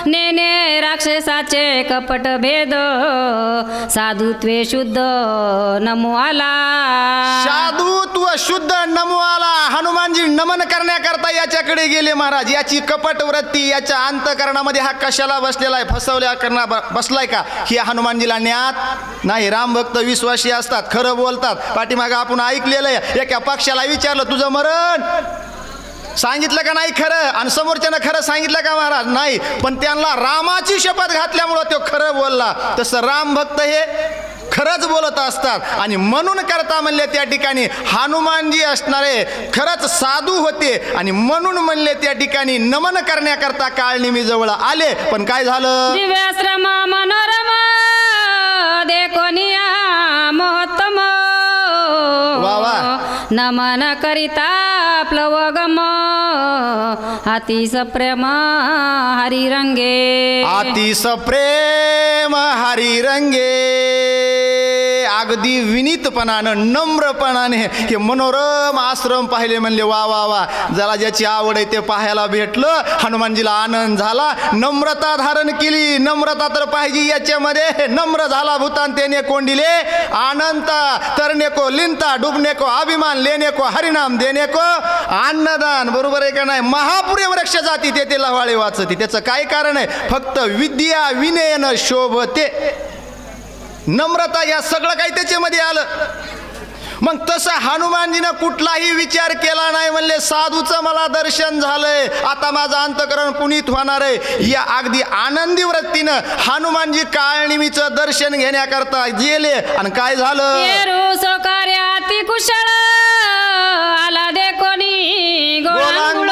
नेने राक्षसाचे कपट भेद साधुत्वे शुद्ध नमो आला साधुत्व शुद्ध नमो आला. हनुमानजी नमन करण्याकरता याच्याकडे गेले महाराज. याची कपट वृत्ती याच्या अंतकरणामध्ये हा कशाला बसलेला आहे, फसवल्या करणार बसलाय का, ही हनुमानजीला ज्ञात नाही. रामभक्त विश्वासी असतात, खरं बोलतात. पाठीमागं आपण ऐकलेलं आहे, एका पक्षाला विचारलं तुझं मरण, सांगितलं का नाही खरं, आणि समोरच्यानं खरं सांगितलं का महाराज, नाही. पण त्यांना रामाची शपथ घातल्यामुळं तो खरं बोलला. तसं राम भक्त हे खरंच बोलत असतात. आणि म्हणून करता म्हणले त्या ठिकाणी हनुमानजी असणारे खरंच साधू होते, आणि म्हणून म्हणले त्या ठिकाणी नमन करण्याकरता काळनिमी जवळ आले. पण काय झालं, दिव्याश्रम मनोरम देखोनिया मोहत्तम वा वा. नमन करिता प्लवगम अतिस प्रेम हरिरंगे अतिस प्रेम हरिरंगे. अगदी विनीतपणानं नम्रपणाने हे मनोरम आश्रम पाहिले. म्हणले वा वा वा, ज्याला ज्याची आवड आहे ते पाहायला भेटलं. हनुमानजीला आनंद झाला, नम्रता धारण केली. नम्रता तर पाहिजे याच्यामध्ये. नम्र झाला भूतान त्याने कोंडिले आनंता, तरणे को लिंता, डुबणे को अभिमान, लेणे को हरिनाम, देणे को अन्नदान. बरोबर आहे का नाही. महापुरे वृक्ष जाती ते लवाळे वाचती. त्याचं काय कारण आहे, फक्त विद्या विनयन शोभते. नम्रता या सगळं काही त्याच्यामध्ये आलं. मग तसं हनुमानजीनं कुठलाही विचार केला नाही. म्हणले साधूचं मला दर्शन झालंय, आता माझं अंतकरण पुनीत होणार आहे. या अगदी आनंदी वृत्तीनं हनुमानजी काळनिमीचं दर्शन घेण्याकरता गेले. आणि काय झालं, कार्य अति कुशळ आला दे कोणी गोळांगुळ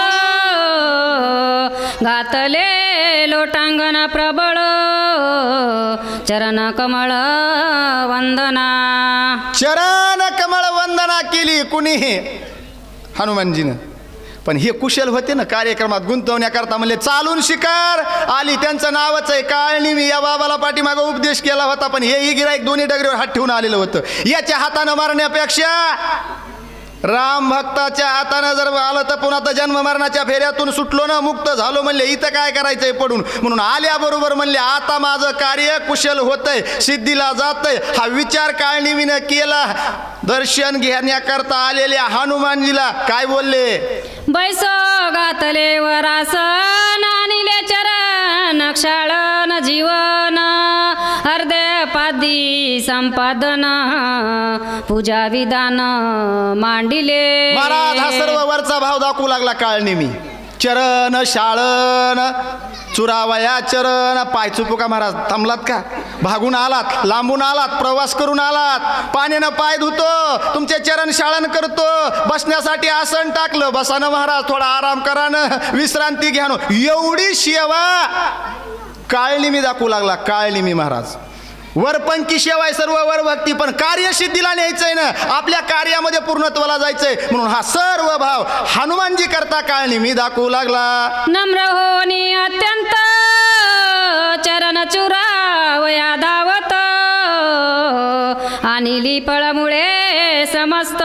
घातले लोटांगण प्रबळ चरण कमळ वंदना. चरण कमळ वंदना केली कुणी, हनुमानजीनं. पण हे कुशल होते ना कार्यक्रमात गुंतवण्याकरता. म्हणले चालून शिकार आली, त्यांचं नावच आहे काळनिमी. या बाबाला पाठीमागं उपदेश केला होता, पण हेही गिराईक दोन्ही डगरीवर हात ठेवून आलेलं होतं. याच्या हातानं मारण्यापेक्षा राम भक्ताच्या हातानं जर आलं तर पुन्हा तर जन्म मरणाच्या फेऱ्यातून सुटलो ना, मुक्त झालो. म्हणले इथं काय करायचंय पडून. म्हणून आल्याबरोबर म्हणले आता माझं कार्य कुशल होतंय, सिद्धीला जातंय. हा विचार काळनिमीनं केला. दर्शन घेण्याकरता आलेल्या हनुमानजीला काय बोलले, बैसो घातले वरासन आणिले चरण क्षाळन जीवन अर्धे पादी संपादन पूजा विधान मांडिले. महाराज हा सर्व वरचा भाव दाखवू लागला काळनिमी. चरण शाळन चुरावया चरण. पाय चुपू का महाराज, थांबलात का, भागून आलात, लांबून आलात, प्रवास करून आलात, पाण्यानं पाय धुतो, तुमचे चरण शाळन करतो, बसण्यासाठी आसन टाकलं, बसा ना महाराज, थोडा आराम करा ना, विश्रांती घ्या ना. एवढी सेवा काळनिमी दाखवू लागला काळनिमी महाराज. वरपंकी सेवा आहे सर्व वरभक्ती, पण कार्यसिद्धीला न्यायचंय ना, आपल्या कार्यामध्ये पूर्णत्वाला जायचंय. म्हणून हा सर्व भाव हनुमानजी करता काळनिमी दाखवू लागला. नम्र होनी अत्यंत चरण चुरावया धावत आणि लिपळमुळे समस्त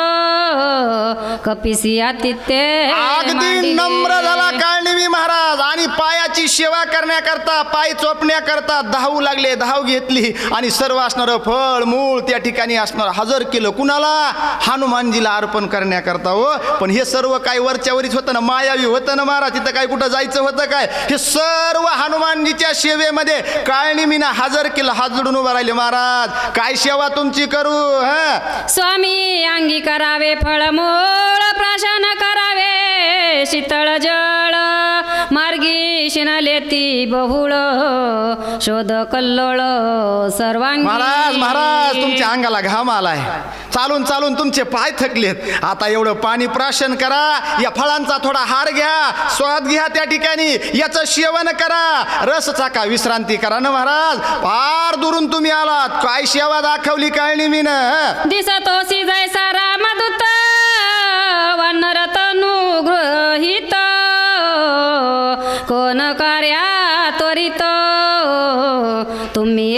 कपिसी आतिथ्य. अगदी नम्र झाला काळनिमी महाराज, आणि पायाची सेवा करण्याकरता, पाय चोपण्याकरता धावू लागले. धाव घेतली आणि सर्व असणारं फळ मूळ त्या ठिकाणी असणार हजर केलं. कुणाला, हनुमानजीला अर्पण करण्याकरता. हो, पण हे सर्व काय वरच्यावरीच होतं ना, मायावी होतं ना महाराज. तिथं काय कुठं जायचं होतं काय, हे सर्व हनुमानजीच्या सेवेमध्ये काळनिमीनं हजर केलं. हात जोडून उभं राहिले, महाराज काय सेवा तुमची करू. हा स्वामी अंगी करावे फळमूळ प्राशन करावे शीतळ जळ मार्गी शिनलेती बहुळ शोध कल्लोळ सर्वांगी. महाराज महाराज तुमच्या अंगाला घाम आलाय, चालून चालून तुमचे पाय थकलेत. आता एवढं पाणी प्राशन करा, या फळांचा थोडा हार घ्या, स्वाद घ्या त्या ठिकाणी, याचं सेवन करा, रस चाका, विश्रांती करा ना महाराज. फार दुरून तुम्ही आलात, काय सेवा दाखवली काळनिमीनं. दिसतोसी जैसा रामदूत वनरतनु गृहीत कोण कार्या त्वरित तुम्ही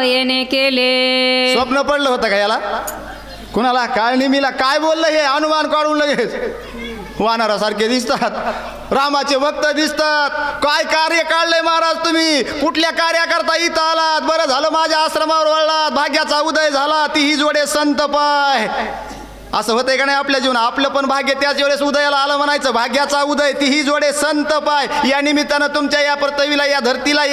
येणे केले. स्वप्न पडलं होतं का याला, कुणाला, काळनिमीला? काय बोललं हे, अनुमान काढून लगेच वानरासारखे दिसतात, रामाचे भक्त दिसतात. काय कार्य काढलंय महाराज तुम्ही? कुठल्या कार्याकरता इथं आलात? बरं झालं माझ्या आश्रमावर वळलात, भाग्याचा उदय झाला. तीही जोडे संत पाय. असं होतंय का नाही आपल्या जीवनात? आपलं पण भाग्य त्याच वेळेस उदयाला आलं म्हणायचं. भाग्याचा उदय, तीही जोडे संत पाय. या निमित्तानं तुमच्या या पृथ्वीला, या धरतीला,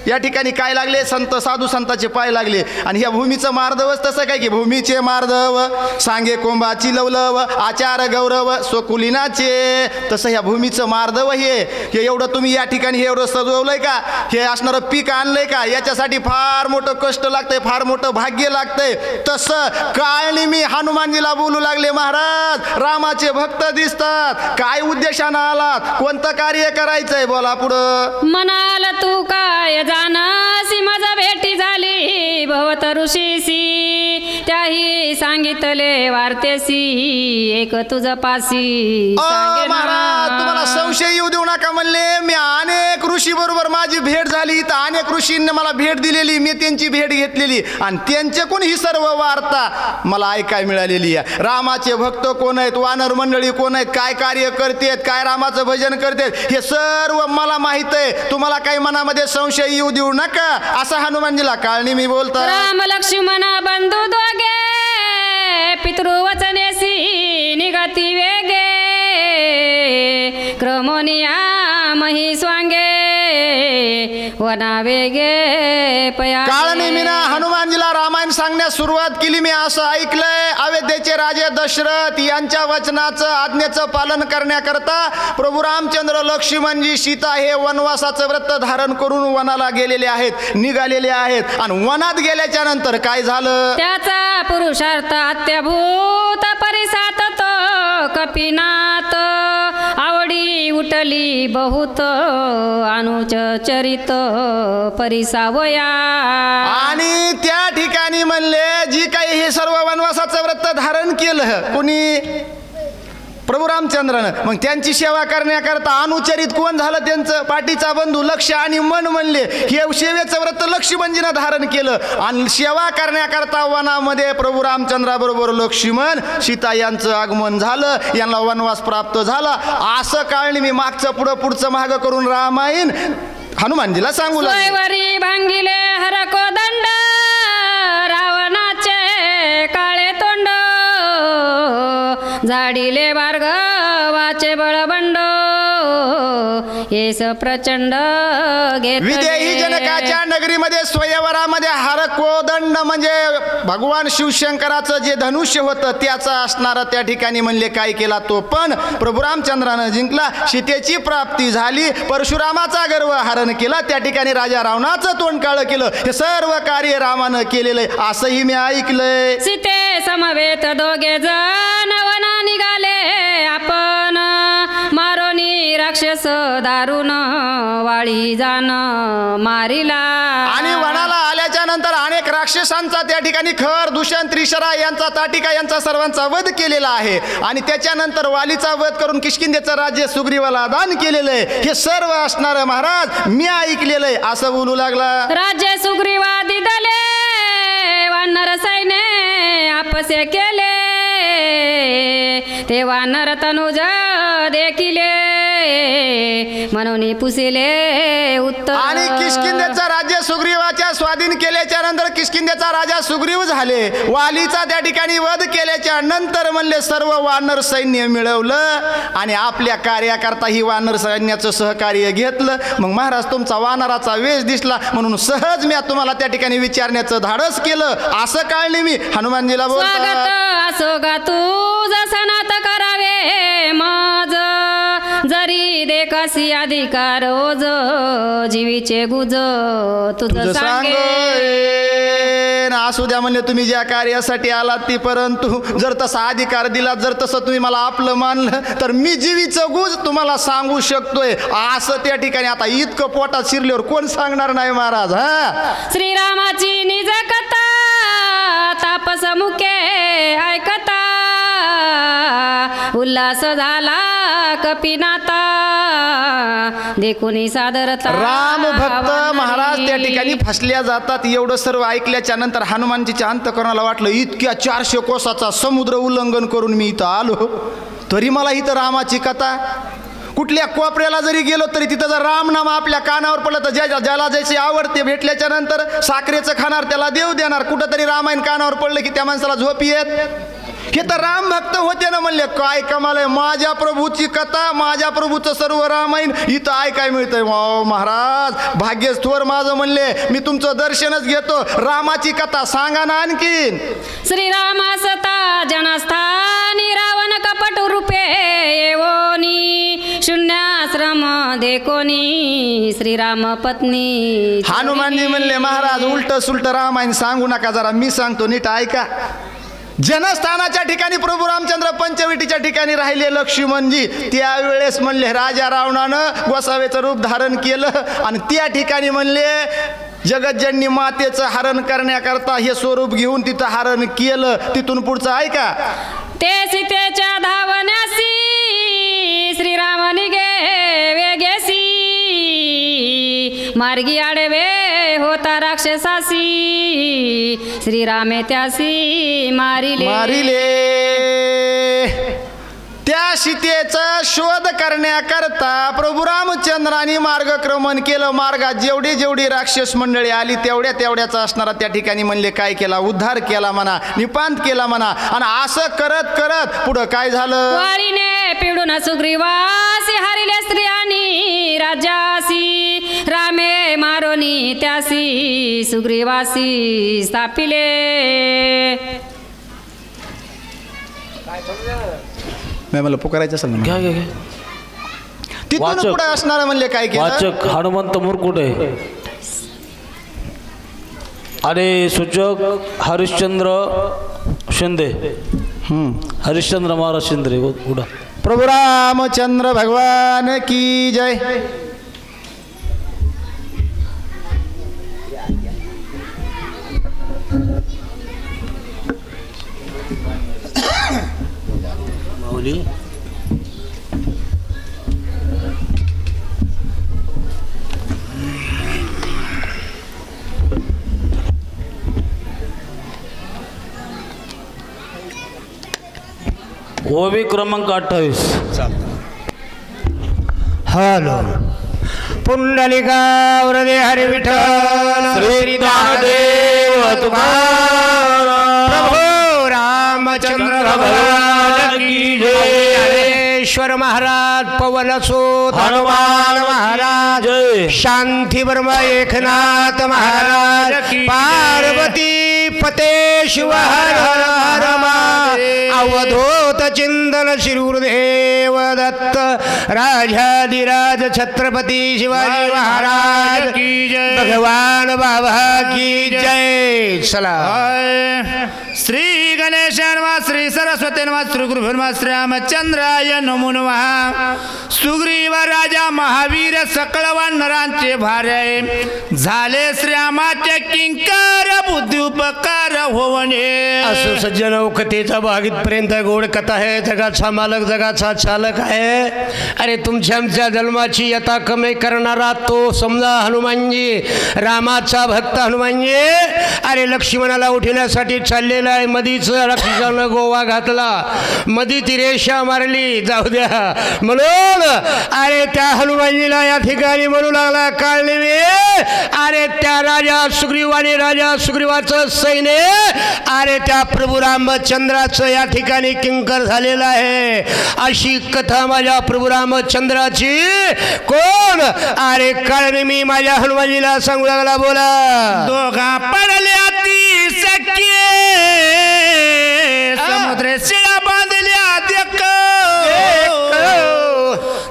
या ठिकाणी काय लागले? संत, साधू संतांचे पाय लागले. आणि ह्या भूमीचं मार्दवच तसं काय की भूमीचे मार्दव सांगे कोंबाची लवलव आचार गौरव स्वकुलीनाचे. तसं ह्या भूमीचं मार्दव हे एवढं तुम्ही या ठिकाणी हे एवढं सजवलंय का? हे असणारं पीक आणलंय का? याच्यासाठी फार मोठं कष्ट लागतंय, फार मोठं भाग्य लागतंय. तसं काळनी मी हनुमानजीला बोलू लागले, महाराज रामाचे भक्त दिसतात, काय उद्देशानं आलात? कोणतं कार्य करायचंय? बोला पुढं. म्हणाल तू काय जाणासी मज भेटी झाली भवत ऋषीसी, त्याही सांगितले वार्तेसी एक तुझ पासी. महाराज तुम्हाला संशय येऊ देऊ नका म्हणले. मी अनेक ऋषी बरोबर माझी भेट झाली, तर अनेक ऋषींनी मला भेट दिलेली, मी त्यांची भेट घेतलेली आणि त्यांच्याकडून ही सर्व वार्ता मला ऐकाय मिळालेली आहे. रामाचे भक्त कोण आहेत, वानर मंडळी कोण आहेत, काय कार्य करतेत, काय रामाचं भजन करतेत, हे सर्व मला माहित आहे. तुम्हाला काही मनामध्ये संशय येऊ देऊ नका, असं हनुमानजीला काळणी मी बोलतो. राम लक्ष्मण बंधू दोघे पितृवचनेसी निगती वेगे, क्रमोनिया मही स्वांगे वना वेगे पया. काळणी मीना हनुमानजीला रामायण सांगण्यास सुरुवात केली. मी असं ऐकलंय, अयोध्येचे राजे दशरथ यांच्या वचनाचं, आज्ञेचं पालन करण्याकरता प्रभू रामचंद्र, लक्ष्मणजी, सीता हे वनवासाचं व्रत धारण करून वनाला गेलेले आहेत, निघालेले आहेत. आणि वनात गेल्याच्या नंतर काय झालं? त्याचा पुरुषार्थ अत्याभूत परिसात तो कपिनाथ, आवडी उठली बहुत अनुच चरित परिसावया. आणि त्या ठिकाणी म्हणले जी काही हे सर्व वनवासाचं व्रत धारण केलं कोणी? प्रभू रामचंद्रानं. मग त्यांची सेवा करण्याकरता अनुचरित कोण झालं? त्यांचं पाठीचा बंधू लक्ष्य आणि मन म्हणले. हे सेवेचं व्रत लक्ष्मणजीनं धारण केलं आणि सेवा करण्याकरता वनामध्ये प्रभू रामचंद्राबरोबर लक्ष्मण, सीता यांचं आगमन झालं, यांना वनवास प्राप्त झाला. असं काळणी मी मागचं पुढचं मागं करून रामायण हनुमानजीला सांगू लागले. स्वयंवरी भांगिले हरको दंड, रावणाचे काळे तोंड, झाडिले भार्गवाचे बळबंड, येस प्रचंड घेतले. विदेही जनकाच्या नगरीमध्ये स्वयंवरामध्ये हरकोदंड म्हणजे भगवान शिवशंकराचं जे धनुष्य होतं त्याचं असणारं त्या ठिकाणी म्हणले काय केला? तो पण प्रभू रामचंद्रानं जिंकला. सीतेची प्राप्ती झाली, परशुरामाचा गर्व हरण केला, त्या ठिकाणी राजा रावणाचं तोंड काळं केलं. हे सर्व कार्य रामानं केलेलं आहे असंही मी ऐकलंय. सीते समवेत दोघे जण वना निघाले आपण, मारोनी राक्षस दारुण वाळी जाण मारिला. आणि वनाला आल्याच्या नंतर अनेक राक्षसांचा त्या ठिकाणी खर, दूषण, त्रिशरा यांचा, ताटिका यांचा सर्वांचा वध केलेला आहे. आणि त्याच्यानंतर वालीचा वध करून किष्किंधेचं राज्य सुग्रीवाला दान केलेलं आहे. हे सर्व असणारं महाराज मी ऐकलेलं आहे असं बोलू लागला. राज्य सुग्रीवादी दले वानर सैन्य आपसे केले, ते वानर तनुज देखिले म्हणून पुसिले उत्तर. आणि किष्किंधेचं राज्य सुग्रीवाच्या स्वाधीन केल्याच्या नंतर किष्किंधेचा राजा सुग्रीव झाले. वालीचा त्या ठिकाणी वध केल्याच्या नंतर म्हणले सर्व वानर सैन्य मिळवलं आणि आपल्या कार्याकरता ही वानर सैन्याचं सहकार्य घेतलं. मग महाराज तुमचा वानराचा वेश दिसला म्हणून सहज मी तुम्हाला त्या ठिकाणी विचारण्याचं धाडस केलं असं काळणी मी हनुमानजीला स्वागत बोलतो. असो गा तू सनात करावे माझ, जरी देखासी अधिकार ओज जीवीचे गुज तुझं सांगे. असू द्या म्हणले तुम्ही ज्या कार्यासाठी आलात ती, परंतु जर तसा अधिकार दिला, जर तसं तुम्ही मला आपलं मानलं तर मी जीवीचं गुज तुम्हाला सांगू शकतोय असं त्या ठिकाणी. आता इतकं पोटात शिरल्यावर कोण सांगणार नाही महाराज. हा श्रीरामाची निज कथा तापस मुके ऐकता, उल्हास झाला कपिनाथा देखुनी सादरता. राम भक्त महाराज त्या ठिकाणी फसल्या जातात. एवढं सर्व ऐकल्याच्या नंतर हनुमानजीच्या अंतःकरणाला वाटलं इतक्या 400 कोसाचा समुद्र उल्लंघन करून मी इथं आलो तरी मला इथं रामाची कथा, कुठल्या कोपऱ्याला जरी गेलो तरी तिथं जर रामनाम आपल्या कानावर पडलं तर ज्याला ज्याची आवडते भेटल्याच्या नंतर साखरेचं खाणार त्याला देव देणार. कुठंतरी रामायण कानावर पडलं की त्या माणसाला झोप येत. हे तर राम भक्त होते ना, म्हणले काय कमाल आहे, माझ्या प्रभूची कथा, माझ्या प्रभूचं सर्व रामायण इथं ऐकाय मिळतंय. वाव महाराज भाग्यच थोर माझं, म्हणले मी तुमचं दर्शनच घेतो. रामाची कथा सांगा ना आणखीन. श्रीराम सता जनस्थानी रावण कपट रूपे येवोनी शून्याश्रम देखोनी श्रीराम पत्नी. हनुमानजी म्हणले महाराज उलट सुलट रामायण सांगू नका, जरा मी सांगतो नीट ऐका. जनस्थानाच्या ठिकाणी प्रभू रामचंद्र पंचवटीच्या ठिकाणी राहिले लक्ष्मणजी. त्यावेळेस म्हणले राजा रावणानं गोसावेचं रूप धारण केलं आणि त्या ठिकाणी म्हणले जगज्जननी मातेचं हरण करण्याकरता हे स्वरूप घेऊन तिथं हरण केलं. तिथून पुढचं ऐका. ते सीतेच्या धावण्यासी श्रीराम निघे वेगेसी मार्गी आडवे होता राक्षसासी श्रीरामे त्यासी मारिले. त्या सीतेचा शोध करण्याकरता प्रभू रामचंद्रांनी मार्गक्रमण केलं. मार्गात जेवढी जेवढी राक्षस मंडळी आली तेवढ्या तेवढ्याचा असणारा त्या ठिकाणी म्हणले काय केला, उद्धार केला म्हणा, निपांत केला म्हणा. आणि असं करत करत पुढं काय झालं, वारीने पिडून सुग्रीवासी हरिले स्त्रियांनी राजासी रामे मारोनी त्यासी सुग्रीवासी स्थापिले. मला पुकारायचं असेल ना, घ्या. तिथून वाचक. पुढे असणारं म्हणले काय केलं, वाचक हनुमंत मुरकुटे आणि सूचक हरिश्चंद्र शिंदे. हरिश्चंद्र महाराज शिंदे कुठं. प्रभू रामचंद्र भगवान की जय. ओबी क्रमांक 28. हॅलो. पुंडलिका वरदे हरी विठ्ठल श्री ज्ञानदेव तुकाराम. प्रभू रामचंद्र भगवान की जय. ज्ञानेश्वर महाराज, पवनसूत हनुमान महाराज, जय. शांती वर्मा एकनाथ महाराज, पार्वती पते शिव हर हर हर महादेव. अवधूत चिंतन श्री गुरुदेव दत्त राजाधिराज छत्रपती शिवाजी महाराज की जय. भगवान बाबा की जय. चला. श्री गणेश नमः, श्री सरस्वती नमः, श्री गुरुभ्यो नमः, श्री रामचंद्राय नमो नमः. सुग्रीव राजा महावीर सकळ वानरांचे भारे झाले श्रीरामाचे किंकर बुद्धी उपकार होवणे. असो सज्जन कथेचा भाग इथपर्यंत गोड कथा आहे. जगाचा मालक जगाचा चालक आहे. अरे तुमच्या आमच्या जन्माची यथा कमी करणारा तो समजा हनुमानजी, रामाचा भक्त हनुमानजी. अरे लक्ष्मणाला उठवण्यासाठी चाललेला आहे. मधीच राक्षसानं गोवा घातला, मधी ती रेषा मारली, जाऊ द्या म्हणून अरे त्या हनुमानजीला या ठिकाणी म्हणू लागला काळनिवे. अरे त्या राजा सुग्रीव आणि राजा सुग्रीवाचं सैन्य अरे त्या प्रभू रामचंद्राचं या ठिकाणी किंकर झालेलं आहे. अशी कथा माझ्या प्रभू रामचंद्राची. कोण अरे काळनिमी माझ्या हनुमानजीला सांगू लागला. बोला. दोघा पडल्या ती सख्ये समुद्र शिळा बांधल्या देख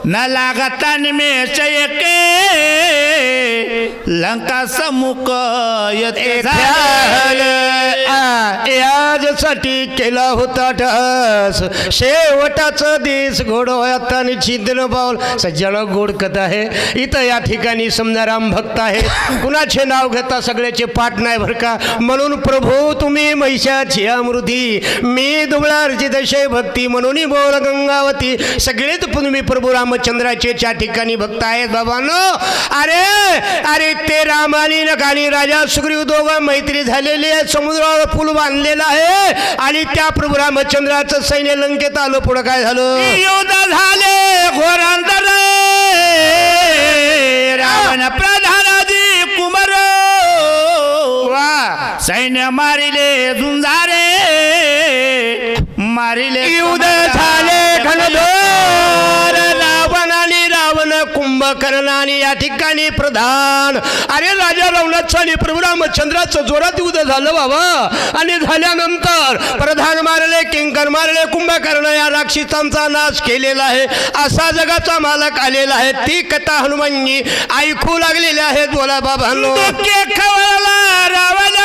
न लागता निमेष एके लंका सम्मुख येते याजसाठी केला होता ठास. शेवटाचं दिस घोडवयाता चिंतन पाऊल. सज्जन गोड कथा आहे. इथं या ठिकाणी समजा राम भक्त आहे. कुणाचे नाव घेता सगळ्याचे पाठ नाही भर का. म्हणून प्रभू तुम्ही महिषाची अमृती, मी दुबळारची दशे भक्ती म्हणून बोल गंगावती. सगळेच तुम्ही प्रभू रामचंद्राचे त्या ठिकाणी भक्त आहेत बाबांनो. अरे अरे ते रामानी नकानी राजा सुग्रीव दोघं मैत्री झालेली आहे. समुद्रावर पूल बांधलेला आहे आणि त्या प्रभू रामचंद्राचं सैन्य लंकेत आलं. पुढं काय झालं? युद्ध झाले घोरांतर रावण प्रधानादी कुमार वा सैन्य मारिले झुंजारे मारिले युद्ध झाले घनघोर रावण आणि रावण कुंभकर्ण आणि या ठिकाणी प्रधान. अरे राजा रावणाचं आणि प्रभू रामचंद्राचं जोरात युद्ध झालं बाबा. आणि झाल्यानंतर प्रधान मारले, किंकर मारले, कुंभकर्ण या राक्षसांचा नाश केलेला आहे. असा जगाचा मालक आलेला आहे. ती कथा हनुमानजी ऐकू लागलेली आहेत. बोला बाबांनो. डोके खवळला रावण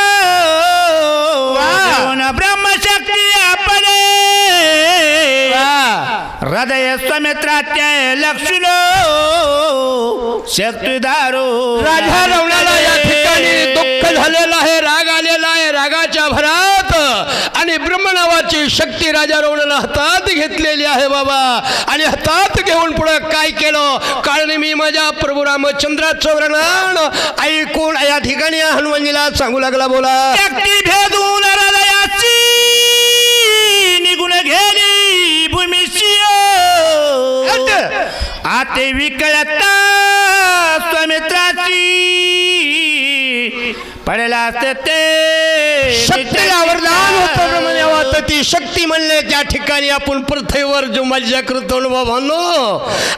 देऊन ब्रह्मशक्ती आपले हृदय समित्राचे लक्ष्मण शक्तीदारो. राजा रावणाला या ठिकाणी दुःख झालेलं आहे, राग आलेला आहे. रागाच्या भरात आणि ब्रह्म नावाची शक्ती राजा रावणाला हातात घेतलेली आहे बाबा. आणि हातात घेऊन पुढे काय केलं? कारण मी माझ्या प्रभू रामचंद्राचं वर्णन ऐकून या ठिकाणी हनुमानजीला सांगू लागला. बोला. शक्ती भेदून हृदयाची निघून गेली भूमीशी आते विकळता स्वमित्राची पडला असते ते शक्तीला वरदान होतं ब्रह्मदेवाचं. ती शक्ती म्हणले त्या ठिकाणी आपण पृथ्वीवर जो मज्जा करतो बाबांनो.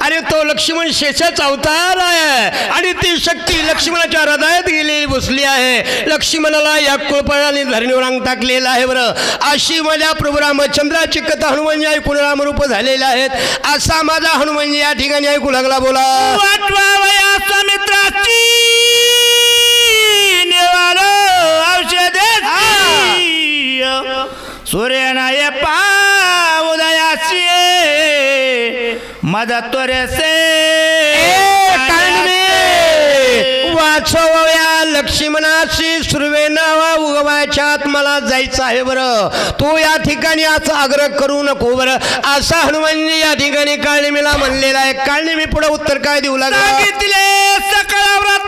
अरे तो लक्ष्मण शेषाचा अवतार आहे आणि ती शक्ती लक्ष्मणाच्या हृदयात गेलेली बसली आहे. लक्ष्मणाला या कुळपणाने धरणीवर अंग टाकलेला आहे. बरं अशी माझ्या प्रभू रामचंद्राची कथा हनुमानजी ऐकून रामरूप झालेले आहेत. असा माझा हनुमानजी या ठिकाणी ऐकू लागला. बोला. वाटवावया स्वमित्राची निवार औषधे सूर्यनाय उदयाची मदत त्वरेसे वाचवया लक्ष्मणाशी सुर्वे नावा उगवाच्यात मला जायचं आहे. बरं तो या ठिकाणी आज आग्रह करू नको. बरं असा हनुमानजी या ठिकाणी काळनेमीला म्हणलेला आहे. काळनेमी पुढे उत्तर काय देऊ लागला? सांगितले सकळ व्रत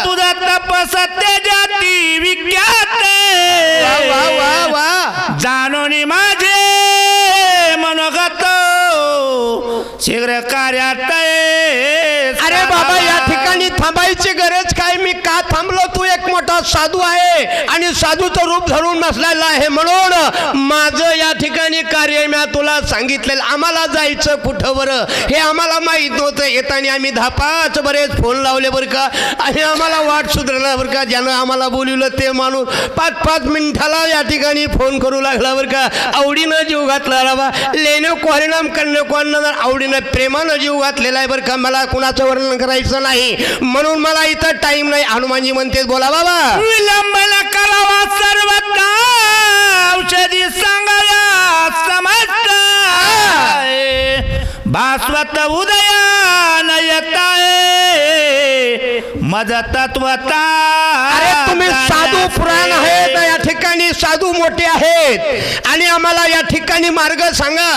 तुझा तपस जाती विख्यात वा वा वा. जाणून माझे मनोगत शीघ्र कार्यात. अरे बाबा या ठिकाणी थांबायची गरज काय? मी का थांबलो? तू एक मोठा साधू आहे आणि साधूचं रूप धरून बसलेला आहे म्हणून माझं या ठिकाणी कार्य मी तुला सांगितलेलं. आम्हाला जायचं कुठं बरं हे आम्हाला माहीत नव्हतं. येताना आम्ही 10-5 बरेच फोन लावले बरं का. आणि आम्हाला वाट सुधारला बरं का. ज्यानं आम्हाला बोलवलं ते माणूस 5-5 मिनिटाला या ठिकाणी फोन करू लागला बरं का. आवडीनं जीव घातला राबा. लेणं परिणाम करणे कोणाला आवडीनं प्रेमानं जीव घातलेला आहे बरं का. मला कुणाचं वर्णन करायचं नाही म्हणून मला इथं टाइम नाही. हनुमानजी म्हणते बोला बाबा. विलंबन करावा सर्वत्र औषधी सांगाया समस्त भास्वत उदयान येताय मज तत्वता. अरे तुम्ही साधू पुराण आहेत या ठिकाणी साधू मोठे आहेत आणि आम्हाला या ठिकाणी मार्ग सांगा.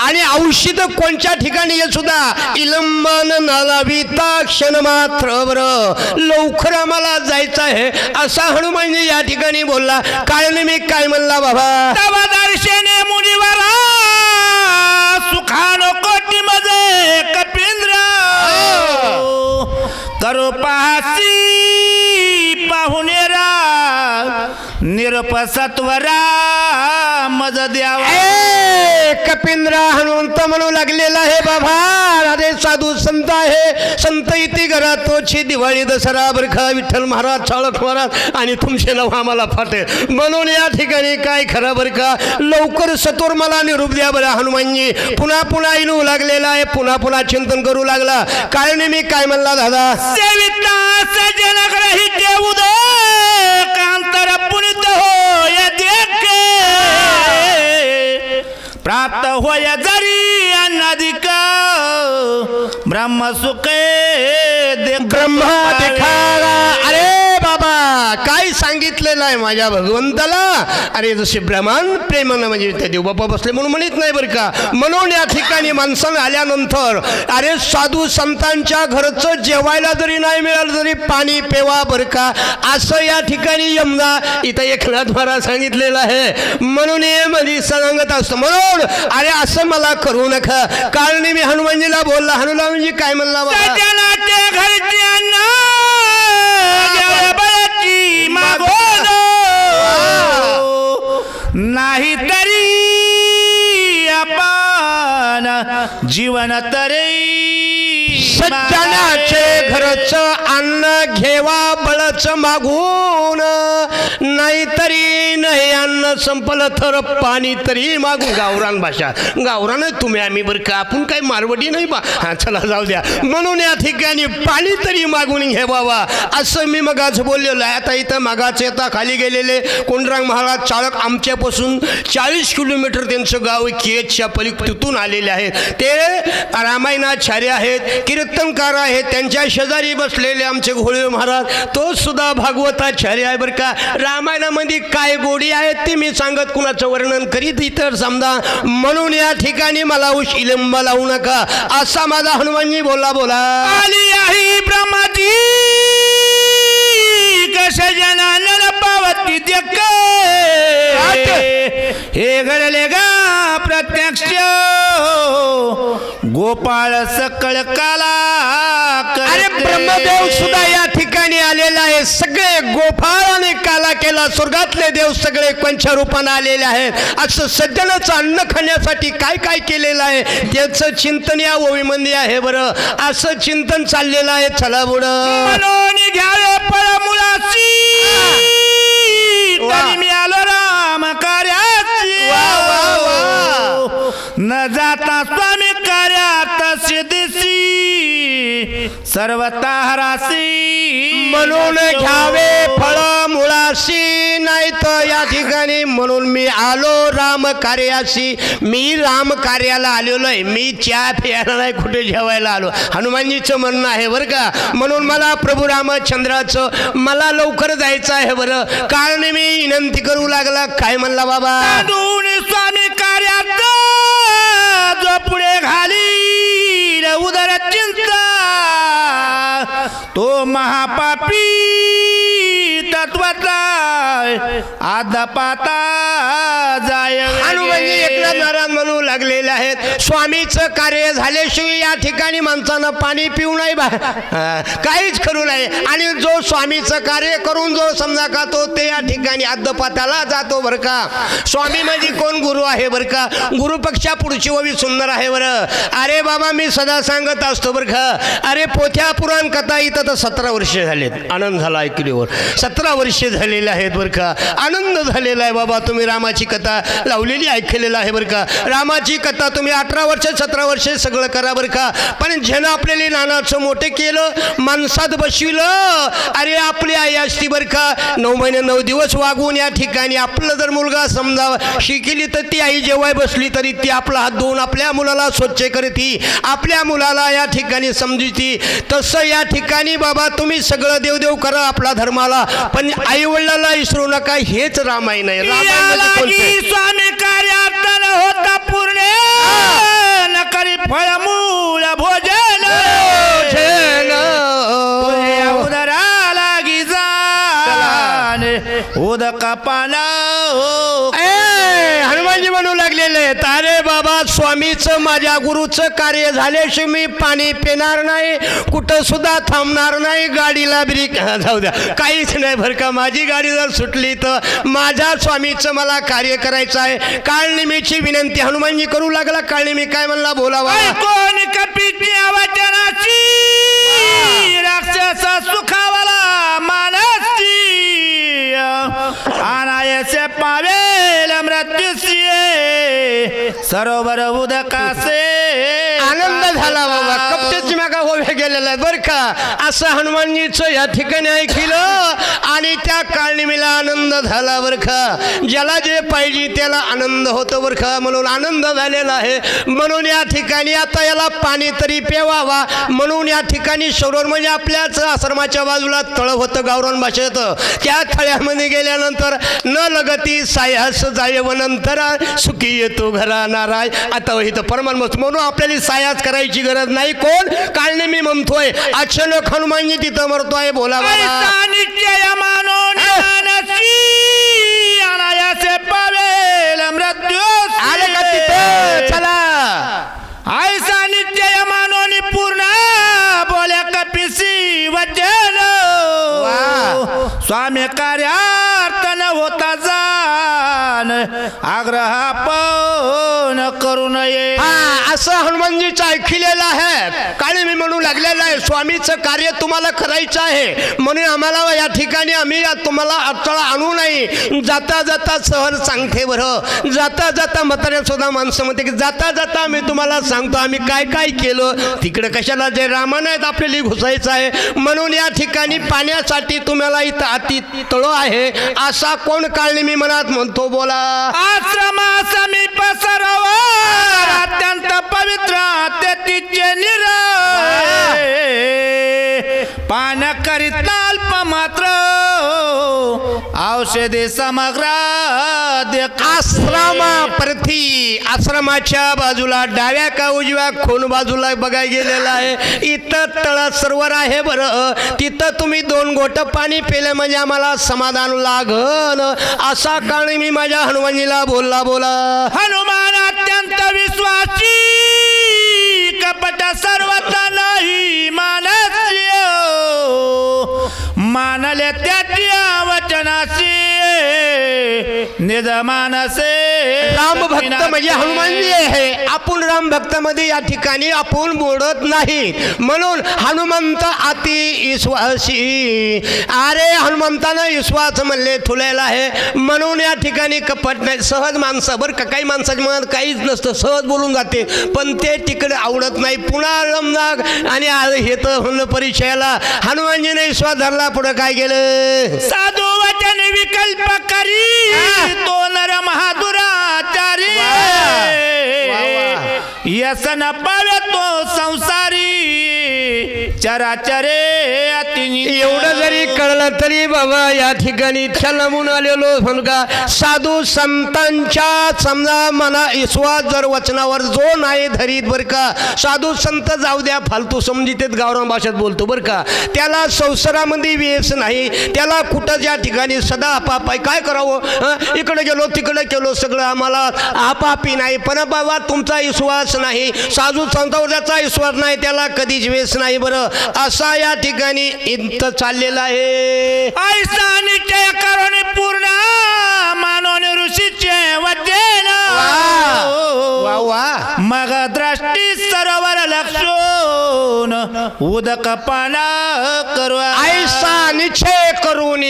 आणि औषध कोणत्या ठिकाणी हे सुद्धा इलंबन नलाविता क्षण मात्र बरं लवकर आम्हाला जायचं आहे असा हनुमानजी या ठिकाणी बोलला. कारण मी काय म्हणला बाबा? तव दर्शने मुनिवरा सुखानो कोटी मध्ये कपिंद्र करो पाहसी पाहुणेरा निरप सत्वरा मज द्यावा. कपिंद्र हनुमंत म्हणू लागलेला आहे बाबा. अरे साधू संत आहे. संत इथे घरात तोची दिवाळी दसरा बरखा विठ्ठल महाराज चाळक महाराज आणि तुमचे नाव आम्हाला फाटे म्हणून या ठिकाणी काय खरं बरं का. लवकर सत्वर मला निरूप द्या बरं. हनुमानजी पुन्हा पुन्हा येऊ लागलेला आहे. पुन्हा पुन्हा चिंतन करू लागला. कारण मी काय म्हणला दादा? सेविता सजन ग्रहित उदय कांतर पुनित होय देखे प्राप्त होय जरी अन्नाधिक ब्रह्म सुखे ब्रह्मा देखाला. अरे बाबा काय सांगितलं केलेला आहे माझ्या भगवंताला. अरे जसे ब्रह्मांड प्रेमानं म्हणजे त्या देवबापा बसले म्हणून म्हणत नाही बरं का. म्हणून या ठिकाणी माणसानं आल्यानंतर अरे साधू संतांच्या घरचं जेवायला जरी नाही मिळालं तरी पाणी पेवा बरं का, असं या ठिकाणी यमना इथं एकनाथ महाराज सांगितलेलं आहे. म्हणून हे मध्ये सांगत असतो. म्हणून अरे असं मला करू नका. कारण मी हनुमानजीला बोलला. हनुमानजी काय म्हणला बाबा? सज्जनाच्या घरच्यांना देवबळाची मागोन, नाही तरी आपण जीवन तरी सज्जनाचे घरचं अन्न घेवा बळच मागून, नाहीतरी नाही अन्न संपलं तर पाणी तरी मागून. गावरान भाषा, गावरान तुम्ही आम्ही बरं का, आपण काही मारवडी नाही बा. हा चला जाऊ द्या. म्हणून या ठिकाणी पाणी तरी मागून घ्यावा असं मी मगाच बोललेलो आहे. आता इथं मगाच येता खाली गेलेले कोंडरांग महाराज चाळक आमच्यापासून 40 किलोमीटर त्यांचं गाव केजच्या पलीकडे तिथून आलेले आहेत. ते रामायणाचार्य आहेत, कीर्तनकार आहेत. त्यांच्या शेजारी बसलेले आमचे घोळे महाराज, तो सुद्धा भागवताचार्य आहे बरं का. रामायणामध्ये काय गोडी आहेत ते मी सांगत कुणाचं वर्णन करीत इतर समजा. म्हणून या ठिकाणी मला उशिलंब लावू नका असा माझा हनुमानजी बोला. आली आहे ब्रह्माची कश जनानन पावती देख, हे घडले गा प्रत्यक्ष गोपाळ सकळ काला. अरे ब्रह्मदेव सुद्धा या ठिकाणी आलेला आहे. सगळे गोपाळाने काला केला. स्वर्गातले देव सगळे कोणत्या रूपाने आलेले आहेत. असं सज्जनाचं अन्न खाण्यासाठी काय काय केलेलं आहे त्याचं चिंतन या ओवीमध्ये आहे बरं. असं चिंतन चाललेलं आहे. चला बुडं म्हणून घ्यावे पळमुळाची, तरी मी आलो राम कार्याची. न जाता स्वामी कार्यात सिद्धीसी सर्वता हरासी. म्हणून घ्यावे फळ मुळाशी, नाही तर या ठिकाणी म्हणून मी आलो राम कार्याशी. मी राम कार्याला आलेलो आहे. मी चहा प्यायला नाही, कुठे जेवायला आलो. हनुमानजीचं म्हणणं आहे बरं का. म्हणून मला प्रभू रामचंद्राचं मला लवकर जायचं आहे बरं. कारण मी विनंती करू लागला. काय म्हणला बाबा? स्वामी कार्यात जो पुढे घाली उदर चिंता, तो महापापी तत्वाचा आदपाता जाय. हनुमानजी एकनाथ महाराज म्हणू लागलेले आहेत. स्वामीचं कार्य झाल्याशिवाय या ठिकाणी माणसानं पाणी पिऊ नाही बा, काहीच करू नये. आणि जो स्वामीचं कार्य करून जो समजा का तो ते या ठिकाणी अद्दपाताला जातो बरं का. स्वामी म्हणजे कोण? गुरु आहे बरं का. गुरुपक्षा पुढची ओवी सुंदर आहे बरं. अरे बाबा मी सदा सांगत असतो बरं का. अरे पोथ्या पुराण कथा इथं तर 17 वर्ष झालेत. आनंद झाला ऐकल्यावर. 17 वर्ष झालेले आहेत बरं का. आनंद झालेला आहे बाबा. तुम्ही रामाची कथा लावलेली ऐकलेलं आहे बरं का. रामाची कथा तुम्ही 18 वर्ष 17 वर्ष सगळं करा बरं का. पण ज्यानं आपल्याला नानाचं मोठे केलं, माणसात बसविलं. अरे आपली आई असती बरं का. 9 महिने 9 दिवस वागून या ठिकाणी आपलं जर मुलगा समजा शिकली तर ती आई जेव्हा बसली तरी ती आपला हात धुवून आपल्या मुलाला स्वच्छ करती, आपल्या मुलाला या ठिकाणी समजती. तसं या ठिकाणी बाबा तुम्ही सगळं देवदेव करा आपला धर्माला, पण आई वडिलांना विसरू नका. हेच रामायण आहे. स्वामी कार्यात न होता पूर्ण, न करी फळमूळ भोजन. उदरा लागी जाण उदका पाना. हनुमानजी म्हणू लागलेले आहेत. अरे बाबा स्वामीचं माझ्या गुरुचं कार्य झाल्याशिवाय मी पाणी पिणार नाही, कुठं सुद्धा थांबणार नाही. गाडीला ब्रेक जाऊ द्या, काहीच नाही बरं का. माझी गाडी जर सुटली तर माझ्या स्वामीचं मला कार्य करायचं आहे. काळनिमीची विनंती हनुमानजी करू लागला. काळनिमी काय म्हणला? बोलावा. कोण कपीची वचनाची राक्षस सुखावाला मानसी, अनायसे पावेल मृत्यूसी सरोवर उदकासे. आनंद झाला बाबा. कपटेची मागा हो गेलेल्या आहेत बरं का. असं हनुमानजीचं या ठिकाणी ऐकलं आणि त्या काळनिमीला आनंद झाला बरं का. ज्याला जे पाहिजे त्याला आनंद होतो बरं का. म्हणून आनंद झालेला आहे. म्हणून या ठिकाणी आता याला पाणी तरी प्यावावा म्हणून या ठिकाणी सरोवर म्हणजे आपल्याच आश्रमाच्या बाजूला तळ होतं गावरान भाषेत. त्या तळ्यामध्ये गेल्यानंतर न लगती सायास जायव नंतर सुखी येतो घरा नाराय. आता इथं परमान म्हणून आपल्याला सायास करायची गरज नाही. कोण काळने मी म्हणतोय अचानक हनुमानजी तिथं मरतोय. बोला बाबा. ऐसा निश्चय मानो ज्ञानसी अनायासे पावेल मृत्यू. आले का तिथं? चला. ऐसा निश्चय मानो पूर्ण बोल्या कपिसी वचन. स्वामी कार्यार्थ न होता जाण आग्रह पण करू नये. हा असं हनुमानजीचं ऐकलेलं आहे. काळे मी म्हणू लागलेलं आहे स्वामीचं कार्य तुम्हाला करायचं आहे म्हणून आम्हाला या ठिकाणी आम्ही तुम्हाला अडथळा आणू नाही. जाता जाता सहज सांगते बरं. जाता जाता म्हाताऱ्या सुद्धा माणसं म्हणते की जाता जाता आम्ही तुम्हाला सांगतो आम्ही काय काय केलं. तिकडे कशाला जे रामायण आहेत आपल्याला घुसायचं आहे म्हणून या ठिकाणी पाण्यासाठी तुम्हाला इथं अति तळ आहे. असा कोण काळने मी मनात म्हणतो. बोला. आश्रमा समीप सरोवर अत्यंत पवित्र तेथीचे निराय. पान करीत अल्प मात्र औषधी समग्र आश्रमा प्रती आश्रमाच्या बाजूला डाव्या का उजव्या खून बाजूला बघायला गेलेला आहे. इथं तळ सरोवर आहे बरं. तिथं तुम्ही 2 घोट पाणी पिले म्हणजे आम्हाला समाधान लागल. असा काळ मी माझ्या हनुमानजीला बोलला. बोला. हनुमान अत्यंत विश्वासी कपट सर्वता नाही मानस्य. मानले त्याच्या वचनाशी निज मानसे. राम भक्त म्हणजे हनुमानजी आहे. आपण राम भक्तामध्ये या ठिकाणी आपण बोलत नाही म्हणून हनुमंत अति विश्वासी. अरे हनुमंतानं विश्वास म्हणले ठुलेला आहे म्हणून या ठिकाणी कपट नाही. सहज माणसं बरं का काही माणसाच्या मनात काहीच नसतं सहज बोलून जाते पण ते तिकडे आवडत नाही. पुन्हा रमनाग आणि हे तर म्हणलं परिचयाला हनुमानजीने विश्वास धरला. पुढे काय गेलं. साधू वचन विकल्प करी तो नर महादुराचारी. यसन पावे तो संसारी चराचरे अतिनी. एवढं जरी कळलं तरी बाबा या ठिकाणी छलमून आलेलो म्हणून का साधू संतांच्या समजा मना विश्वास जर वचनावर जो नाही धरीत बरं का. साधू संत जाऊ द्या फालतू समजितेत गावरान भाषेत बोलतो बरं का. त्याला संसारामध्ये वेस नाही. त्याला कुठं ज्या ठिकाणी सदा आपापाय काय करावं. इकडे गेलो तिकडे गेलो सगळं आम्हाला आपापी नाही. पण बाबा तुमचा विश्वास नाही साधू संतांवर ज्याचा विश्वास नाही त्याला कधीच वेस नाही बरं. असा या ठिकाणी इथं चाललेला आहे. ऐसा निश्चय करून पूर्ण मानून ऋषीचे वचन. वा वा. मग दृष्टी सरोवर लक्षून उदक पाना करू. ऐसा निश्चय करून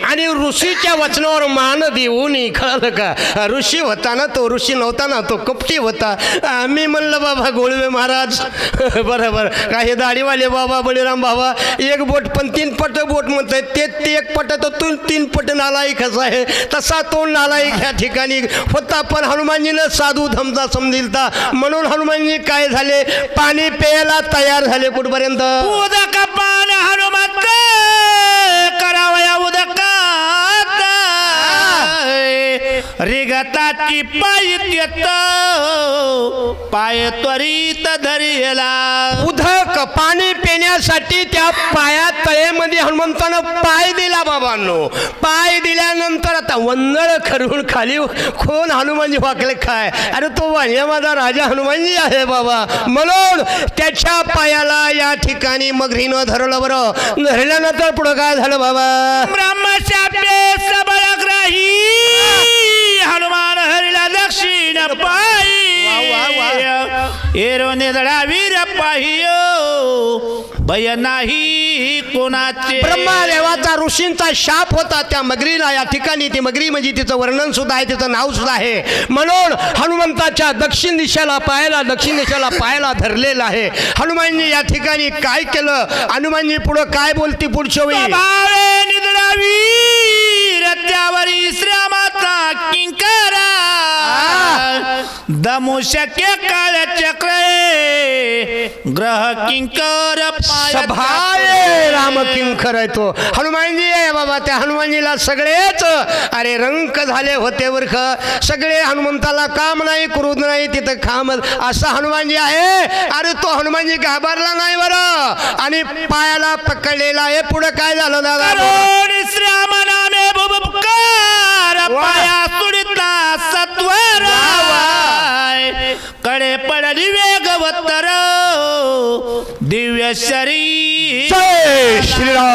आणि ऋषीच्या वचनावर मान देऊन. कळलं का. ऋषी होता ना तो ऋषी नव्हता ना तो कपटी होता. मी म्हणलं बाबा गोळवे महाराज बरोबर काही दाढीवाले बाबा बळीराम बाबा एक बोट पण 3 पट बोट म्हणताय ते 1 पट तर 3 पट नालायकच आहे. तसा तो नालायक ह्या ठिकाणी होता. पण हनुमानजीनं साधू धमचा समजिलता म्हणून हनुमानजी काय झाले पाणी प्यायला तयार झाले. कुठपर्यंत. उदक पान हनुमंत करावया उदकात रिगताची पायित पाय त्वरित धरिला. उदक पाणी पिण्यासाठी त्या पाया तळेमध्ये हनुमंतानं पाय दिला बाबांनो. पाय दिल्यानंतर आता वंदळ खरून खाली कोण हनुमानजी वाकले काय. अरे तो वाण्या माझा राजा हनुमानजी आहे बाबा. म्हणून त्याच्या पायाला या ठिकाणी मगरीनं धरलं बरं. धरल्यानंतर पुढं काय झालं बाबा. ब्रह्मशापे सबळग्राही हनुमान हरिला दक्षिण पायी. एरो निधडा वीर पाहियो भय नाही कोणाचे. ब्रह्मादेवाचा ऋषींचा शाप होता त्या मगरीला. या ठिकाणी ती मगरी म्हणजे तिचं वर्णन सुद्धा आहे, तिचं नाव सुद्धा आहे. म्हणून हनुमंताच्या दक्षिण दिशेला पायाला धरलेलं आहे. हनुमानजी या ठिकाणी काय केलं, हनुमानजी पुढं काय बोलती पुढच्या वेळी. भावे निधडा वीर त्यावरी श्रामाचा किंकरा दमुशक्य काळ चक्र ग्रह किंकर सभाये राम किंकर आहे तो हनुमानजी आहे बाबा. त्या हनुमानजीला सगळेच अरे रंक झाले होते वर्ख. सगळे हनुमंताला काम नाही, क्रोध नाही, तिथं काम असा हनुमानजी आहे. अरे तो हनुमानजी घाबरला नाही बरं आणि पायाला पकडलेला आहे. पुढे काय झालं दादा. श्राम नामे भुबुपकार पाया सुडिता सत्वर कडे पडली वेगवत्तर दिव्य शरीर. जय श्रीराम.